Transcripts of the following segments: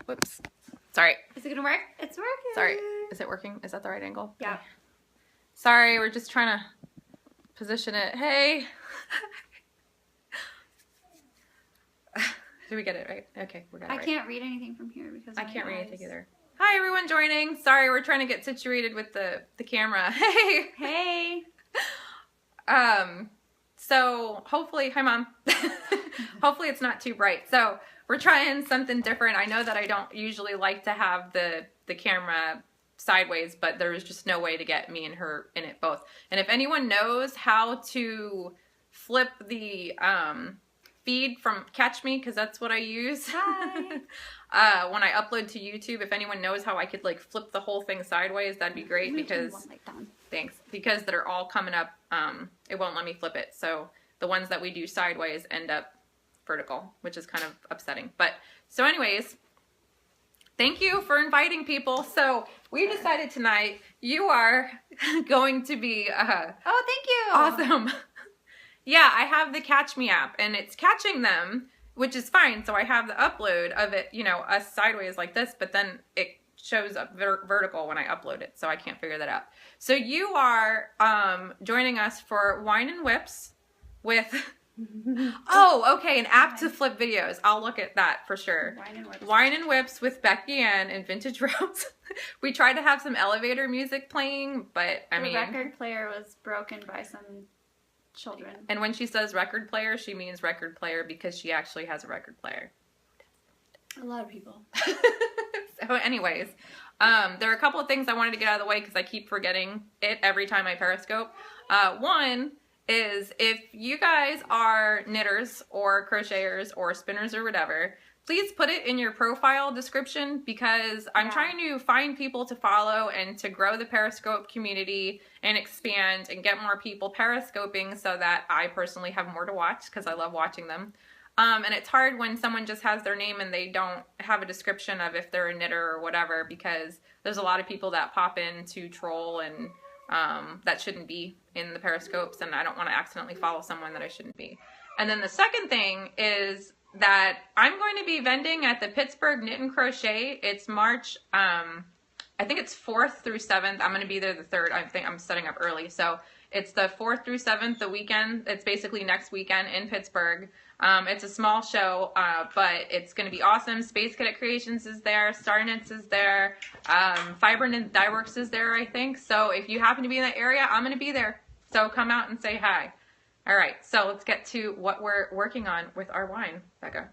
Whoops. Sorry. Is it gonna work? It's working. Sorry. Is it working? Is that the right angle? Yeah. Okay. Sorry, we're just trying to position it. Hey. Did we get it right? Okay, we got it right. I can't read anything from here because I can't read anything either. Hi everyone joining. Sorry, we're trying to get situated with the camera. Hey. Hey. So hopefully, hi mom. Hopefully it's not too bright. So we're trying something different. I know that I don't usually like to have the camera sideways, but there was just no way to get me and her in it both. And if anyone knows how to flip the feed from Catch Me, because that's what I use. Hi. When I upload to YouTube, if anyone knows how I could like flip the whole thing sideways, that'd be great. Because thanks, because that are all coming up, it won't let me flip it. So the ones that we do sideways end up vertical, which is kind of upsetting. But so anyways, thank you for inviting people. So we decided tonight you are going to be Oh, thank you. awesome. Yeah, I have the Catch Me app, and it's catching them, which is fine. So I have the upload of it, you know, us sideways like this, but then it shows up vertical when I upload it, so I can't figure that out. So you are joining us for Wine and WIPS with, oh, okay, an app to flip videos. I'll look at that for sure. Wine and WIPS with Becky Ann and Vintage Rose. We tried to have some elevator music playing, but I mean, the record player was broken by some children. And when she says record player, she means record player because she actually has a record player. A lot of people. So anyways, there are a couple of things I wanted to get out of the way because I keep forgetting it every time I Periscope. One is if you guys are knitters or crocheters or spinners or whatever, please put it in your profile description because I'm trying to find people to follow and to grow the Periscope community and expand and get more people Periscoping so that I personally have more to watch because I love watching them. And it's hard when someone just has their name and they don't have a description of if they're a knitter or whatever because there's a lot of people that pop in to troll and that shouldn't be in the Periscopes and I don't want to accidentally follow someone that I shouldn't be. And then the second thing is that I'm going to be vending at the Pittsburgh Knit and Crochet. It's March, I think it's 4th through 7th. I'm going to be there the 3rd. I think I'm setting up early. So it's the 4th through 7th, the weekend. It's basically next weekend in Pittsburgh. It's a small show, but it's going to be awesome. Space Cadet Creations is there. Star Knits is there. Fiber Knit Dye Works is there, I think. So if you happen to be in that area, I'm going to be there. So come out and say hi. All right, so let's get to what we're working on with our wine, Becca.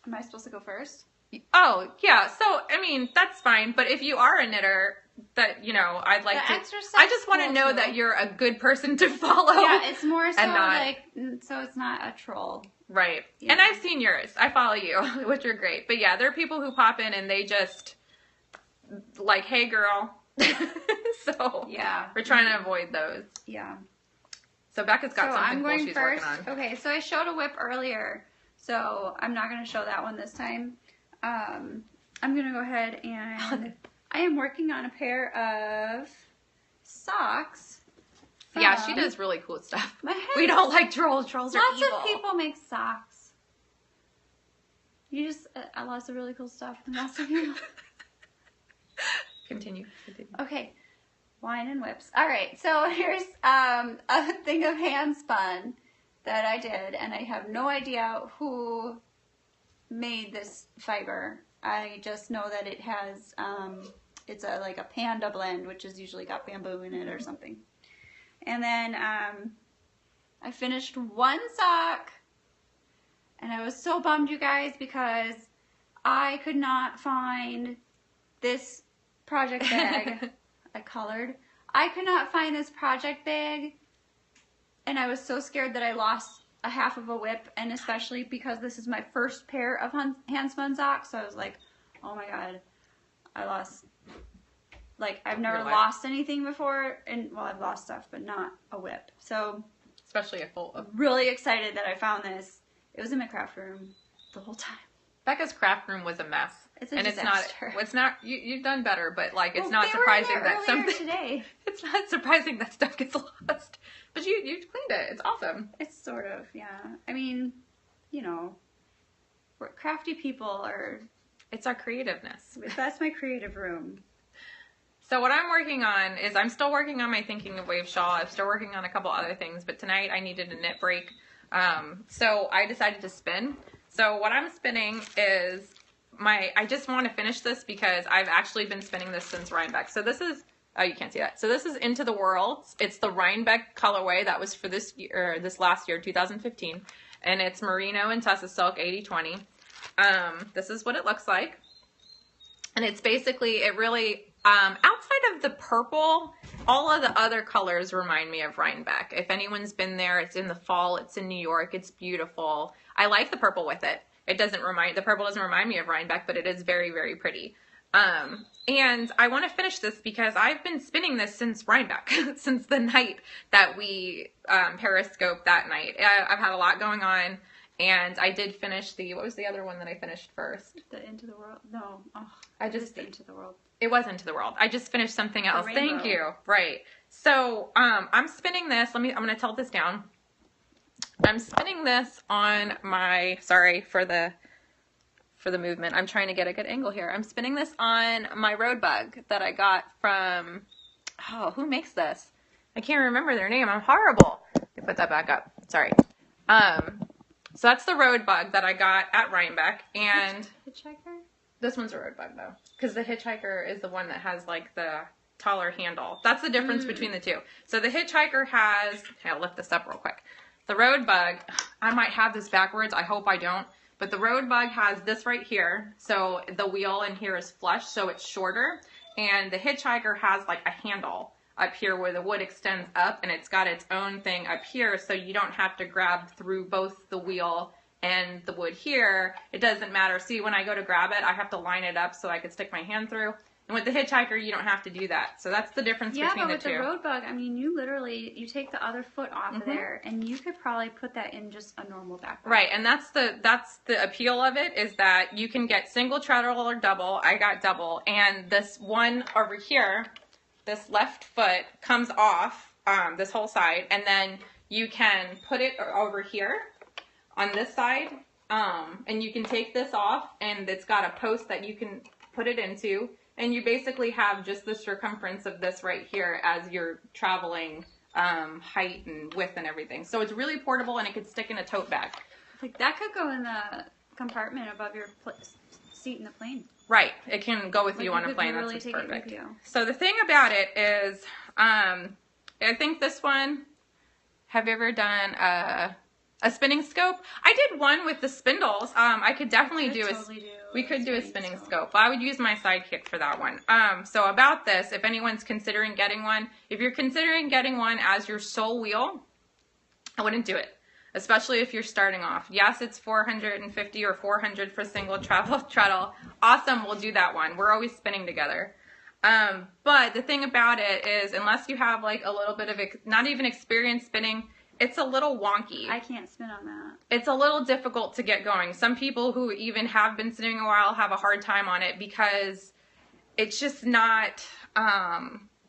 Am I supposed to go first? Oh, yeah. So, I mean, that's fine. But if you are a knitter, that, you know, I'd like to... I just want to know that you're a good person to follow. Yeah, it's more so not, like, so it's not a troll. Right. Yeah. And I've seen yours. I follow you, which are great. But yeah, there are people who pop in and they just, like, hey, girl. So, yeah, we're trying to avoid those. Yeah. So Becca's got something cool she's first. working on. Okay, so I showed a whip earlier, so I'm not going to show that one this time. I'm going to go ahead and I am working on a pair of socks. Yeah, she does really cool stuff. We don't like trolls. Trolls are evil. Lots of people make socks. You just, lots of really cool stuff. And lots of people. Continue. Okay. Wine and WIPS. All right, so here's a thing of hand spun that I did, and I have no idea who made this fiber. I just know that it has, it's like a panda blend, which is usually got bamboo in it or something. And then I finished one sock, and I was so bummed, you guys, because I could not find this project bag. I colored. I could not find this project bag, and I was so scared that I lost a half of a whip, and especially because this is my first pair of hand spun socks, so I was like, oh my god, I lost, like, I've never lost anything before, and, well, I've lost stuff, but not a whip, so, especially a full of. Really excited that I found this. It was in my craft room the whole time. Becca's craft room was a mess. It's a disaster. It's not, you've done better, but like, it's not surprising that something, today. It's not surprising that stuff gets lost. But you cleaned it. It's awesome. It's sort of, yeah. I mean, you know, crafty people are It's our creativeness. That's my creative room. So what I'm working on is I'm still working on my Thinking of Waves shawl. I'm still working on a couple other things, but tonight I needed a knit break. So I decided to spin. So what I'm spinning is I just want to finish this because I've actually been spinning this since Rhinebeck. So this is, oh, you can't see that. So this is Into the Worlds. It's the Rhinebeck colorway that was for this year, this last year, 2015. And it's merino and tussah silk 80/20. This is what it looks like. And it's basically, it really, outside of the purple, all of the other colors remind me of Rhinebeck. If anyone's been there, it's in the fall, it's in New York, it's beautiful. I like the purple with it. The purple doesn't remind me of Rhinebeck, but it is very, very pretty. And I want to finish this because I've been spinning this since Rhinebeck, since the night that we periscoped that night. I've had a lot going on. And I did finish what was the other one that I finished first? The Into the World? No. Oh, I just the Into the World. It was Into the World. I just finished something else. Rainbow. Thank you. Right. So, I'm spinning this. I'm going to tilt this down. I'm spinning this on my, sorry for the movement. I'm trying to get a good angle here. I'm spinning this on my road bug that I got from, oh, who makes this? I can't remember their name. I'm horrible. Let me put that back up. Sorry. So that's the road bug that I got at Rhinebeck, and Hitchhiker? This one's a road bug though, because the Hitchhiker is the one that has like the taller handle. That's the difference between the two. So the Hitchhiker has, I'll lift this up real quick. The road bug, I might have this backwards, I hope I don't, but the road bug has this right here. So the wheel in here is flush, so it's shorter, and the Hitchhiker has like a handle up here where the wood extends up, and it's got its own thing up here, so you don't have to grab through both the wheel and the wood here. It doesn't matter. See, when I go to grab it, I have to line it up so I could stick my hand through. And with the Hitchhiker, you don't have to do that. So that's the difference between the two. Yeah, but with the road bug, I mean, you take the other foot off of there, and you could probably put that in just a normal backpack. Right, and that's the appeal of it, is that you can get single treadle or double. I got double, and this one over here, this left foot comes off this whole side, and then you can put it over here on this side, and you can take this off, and it's got a post that you can put it into, and you basically have just the circumference of this right here as you're traveling height and width and everything. So it's really portable, and it could stick in a tote bag. Like that could go in the compartment above your seat in the plane. Right, it can go with you on a plane. Really that's take perfect. It with you. So the thing about it is, I think this one. Have you ever done a spinning scope? I did one with the spindles. I could definitely we could do a spinning scope. I would use my sidekick for that one. So about this, if anyone's considering getting one, if you're considering getting one as your sole wheel, I wouldn't do it. Especially if you're starting off. Yes, it's $450 or $400 for single treadle. Awesome, we'll do that one. We're always spinning together. But the thing about it is, unless you have like a little bit of, not even experience spinning, it's a little wonky. I can't spin on that. It's a little difficult to get going. Some people who even have been spinning a while have a hard time on it because it's just not,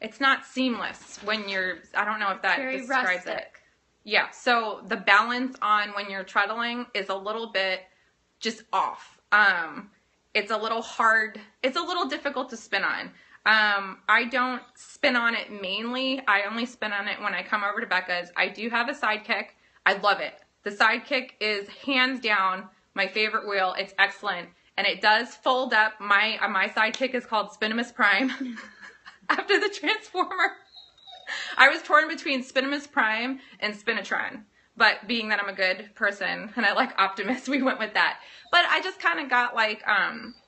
it's not seamless when you're, I don't know if that describes it. Yeah, so the balance on when you're treadling is a little bit just off. It's a little hard. It's a little difficult to spin on. I don't spin on it mainly. I only spin on it when I come over to Becca's. I do have a sidekick. I love it. The sidekick is hands down my favorite wheel. It's excellent. And it does fold up. My sidekick is called Spinimus Prime after the Transformer. I was torn between Spinimus Prime and Spinatron, but being that I'm a good person and I like Optimus, we went with that. But I just kind of got like,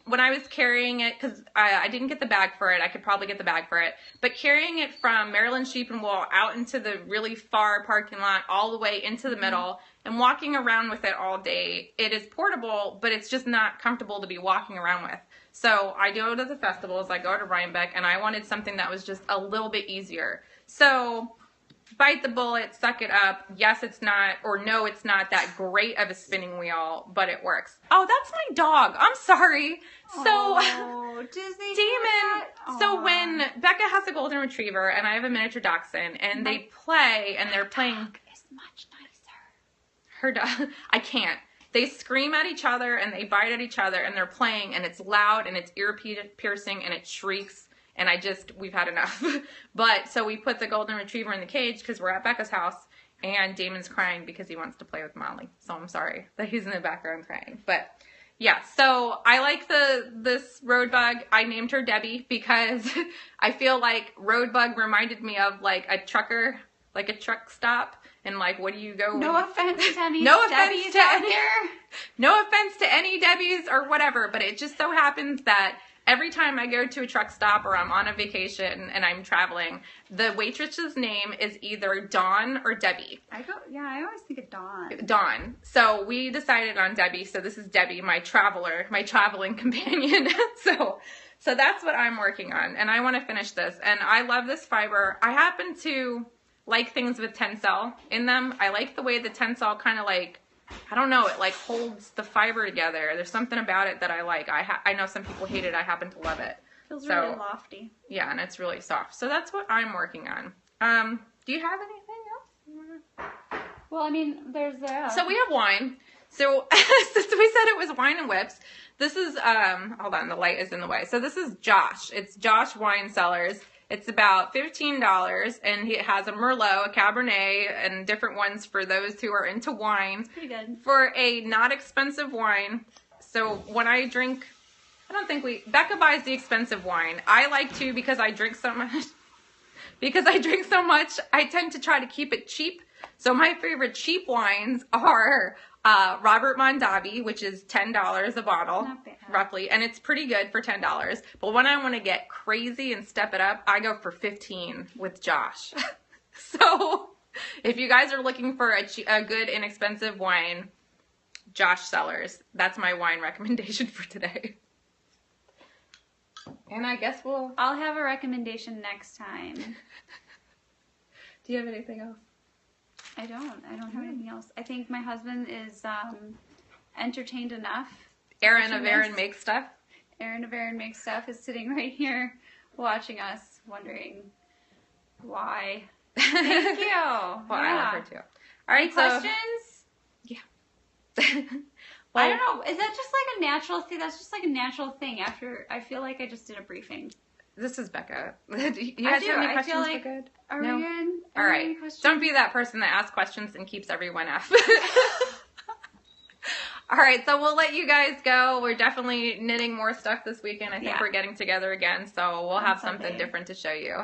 when I was carrying it, because I didn't get the bag for it, I could probably get the bag for it, but carrying it from Maryland Sheep and Wool out into the really far parking lot, all the way into the middle, and walking around with it all day, it is portable, but it's just not comfortable to be walking around with. So I go to the festivals, I go to Rhinebeck, and I wanted something that was just a little bit easier. So bite the bullet, suck it up. Yes, it's not, or no, it's not that great of a spinning wheel, but it works. Oh, that's my dog. I'm sorry. So, Disney Demon. So when Becca has a golden retriever and I have a miniature dachshund, and they play and they're playing. Is much nicer. Her dog. I can't. they scream at each other and they bite at each other and they're playing and it's loud and it's ear piercing and it shrieks. And we've had enough. But so we put the golden retriever in the cage because we're at Becca's house and Damon's crying because he wants to play with Molly. So I'm sorry that he's in the background crying. But yeah, so I like this road bug. I named her Debbie because I feel like road bug reminded me of like a trucker, like a truck stop. And like, what do you go? No offense to any Debbie's out there. No offense to any Debbies or whatever, but it just so happens that every time I go to a truck stop or I'm on a vacation and I'm traveling, the waitress's name is either Dawn or Debbie. I always think of Dawn. Dawn. So we decided on Debbie. So this is Debbie, my traveling companion. So that's what I'm working on, and I want to finish this. And I love this fiber. I happen to like things with Tencel in them. I like the way the Tencel kind of like, I don't know, it like holds the fiber together. There's something about it that I like. I know some people hate it. I happen to love it. Feels really lofty. Yeah, and it's really soft. So that's what I'm working on. Do you have anything else? Well, I mean, there's that. So we have wine. So since we said it was wine and whips, this is, hold on, the light is in the way. So this is Josh. It's Josh Wine Cellars. It's about $15, and it has a Merlot, a Cabernet, and different ones for those who are into wine. It's pretty good. For a not expensive wine. So when I drink, Becca buys the expensive wine. I like to because I drink so much. I tend to try to keep it cheap. So my favorite cheap wines are Robert Mondavi, which is $10 a bottle, roughly, and it's pretty good for $10. But when I want to get crazy and step it up, I go for $15 with Josh. So if you guys are looking for a good inexpensive wine, Josh Cellars. That's my wine recommendation for today. And I guess I'll have a recommendation next time. Do you have anything else? I don't have anything else. I think my husband is entertained enough. Aaron of Aaron Makes Stuff. Aaron of Aaron Makes Stuff is sitting right here watching us, wondering why. Thank you. Well, I love her too. All right, questions? Yeah. I don't know. Is that just like a natural thing? That's just like a natural thing. After I feel like I just did a briefing. This is Becca. You guys have any questions? Like, good? Are we good? All right. Don't be that person that asks questions and keeps everyone F. All right, so we'll let you guys go. We're definitely knitting more stuff this weekend. I think we're getting together again, so we'll have something different to show you.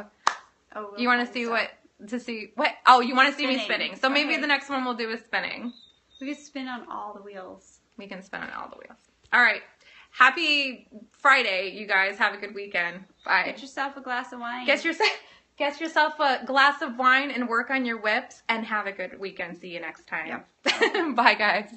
Oh, you want to see what? Oh, you want to see me spinning. So maybe okay. The next one we'll do is spinning. We can spin on all the wheels. We can spin on all the wheels. All right. Happy Friday, you guys. Have a good weekend. Bye. Get yourself a glass of wine. Get yourself a glass of wine and work on your whips, and have a good weekend. See you next time. Yep. Bye, guys.